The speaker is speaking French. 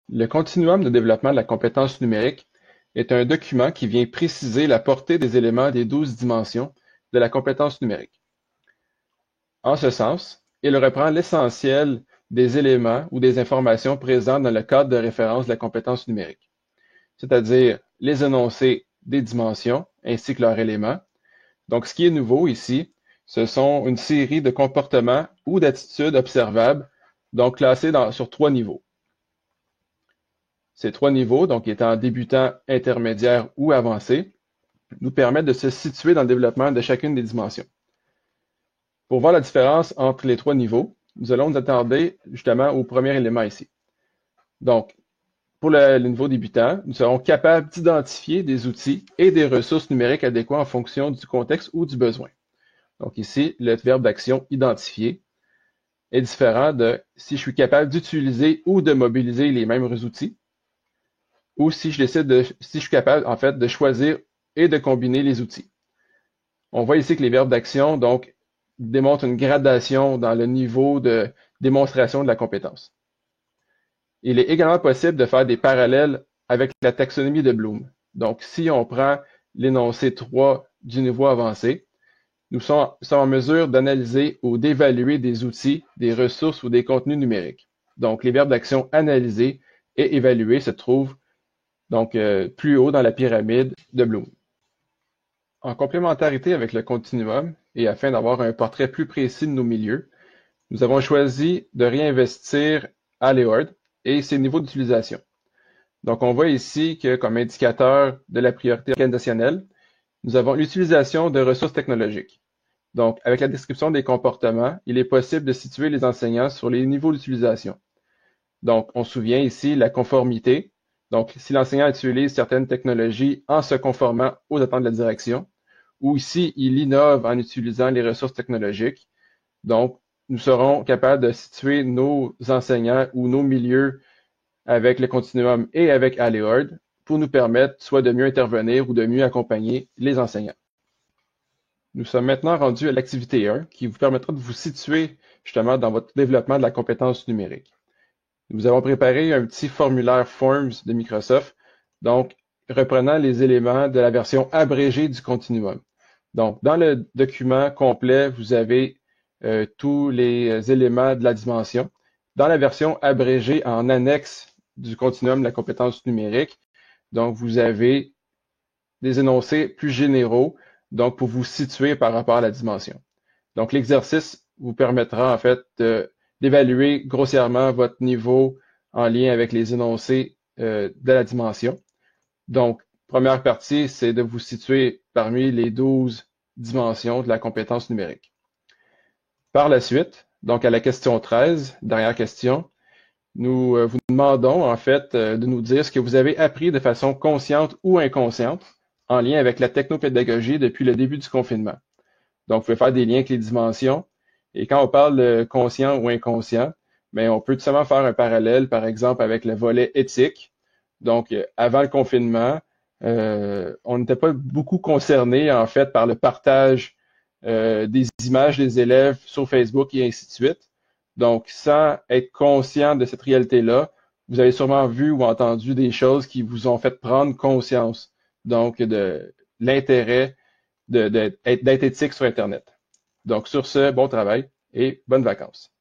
Le continuum de développement de la compétence numérique est un document qui vient préciser la portée des éléments des 12 dimensions de la compétence numérique. En ce sens, il reprend l'essentiel des éléments ou des informations présentes dans le cadre de référence de la compétence numérique, c'est-à-dire les énoncés des dimensions ainsi que leurs éléments. Donc, ce qui est nouveau ici, ce sont une série de comportements ou d'attitudes observables, donc classés sur 3 niveaux. Ces 3 niveaux, donc étant débutant, intermédiaire ou avancé, nous permettent de se situer dans le développement de chacune des dimensions. Pour voir la différence entre les 3 niveaux, nous allons nous attarder justement au premier élément ici. Donc, pour le niveau débutant, nous serons capables d'identifier des outils et des ressources numériques adéquats en fonction du contexte ou du besoin. Donc ici, le verbe d'action identifier est différent de si je suis capable d'utiliser ou de mobiliser les mêmes outils, ou si je suis capable en fait de choisir et de combiner les outils. On voit ici que les verbes d'action donc démontrent une gradation dans le niveau de démonstration de la compétence. Il est également possible de faire des parallèles avec la taxonomie de Bloom. Donc, si on prend l'énoncé 3 du niveau avancé, nous sommes en mesure d'analyser ou d'évaluer des outils, des ressources ou des contenus numériques. Donc, les verbes d'action analyser et évaluer se trouvent donc plus haut dans la pyramide de Bloom. En complémentarité avec le continuum et afin d'avoir un portrait plus précis de nos milieux, nous avons choisi de réinvestir Aléord et ses niveaux d'utilisation. Donc, on voit ici que comme indicateur de la priorité organisationnelle, nous avons l'utilisation de ressources technologiques. Donc, avec la description des comportements, il est possible de situer les enseignants sur les niveaux d'utilisation. Donc, on se souvient ici la conformité. Donc, si l'enseignant utilise certaines technologies en se conformant aux attentes de la direction, ou ici, il innove en utilisant les ressources technologiques. Donc, nous serons capables de situer nos enseignants ou nos milieux avec le continuum et avec Aléord pour nous permettre soit de mieux intervenir ou de mieux accompagner les enseignants. Nous sommes maintenant rendus à l'activité 1 qui vous permettra de vous situer justement dans votre développement de la compétence numérique. Nous avons préparé un petit formulaire Forms de Microsoft, donc reprenant les éléments de la version abrégée du continuum. Donc, dans le document complet, vous avez tous les éléments de la dimension. Dans la version abrégée en annexe du continuum de la compétence numérique, donc vous avez des énoncés plus généraux, donc pour vous situer par rapport à la dimension. Donc, l'exercice vous permettra en fait d'évaluer grossièrement votre niveau en lien avec les énoncés de la dimension. Donc, première partie, c'est de vous situer parmi les 12 dimensions de la compétence numérique. Par la suite, donc à la question 13, dernière question, nous vous demandons en fait de nous dire ce que vous avez appris de façon consciente ou inconsciente en lien avec la technopédagogie depuis le début du confinement. Donc, vous pouvez faire des liens avec les dimensions. Et quand on parle de conscient ou inconscient, mais on peut tout simplement faire un parallèle, par exemple, avec le volet éthique. Donc, avant le confinement, on n'était pas beaucoup concerné, en fait, par le partage des images des élèves sur Facebook et ainsi de suite. Donc, sans être conscient de cette réalité-là, vous avez sûrement vu ou entendu des choses qui vous ont fait prendre conscience, donc, de l'intérêt d'être éthique sur Internet. Donc, sur ce, bon travail et bonnes vacances.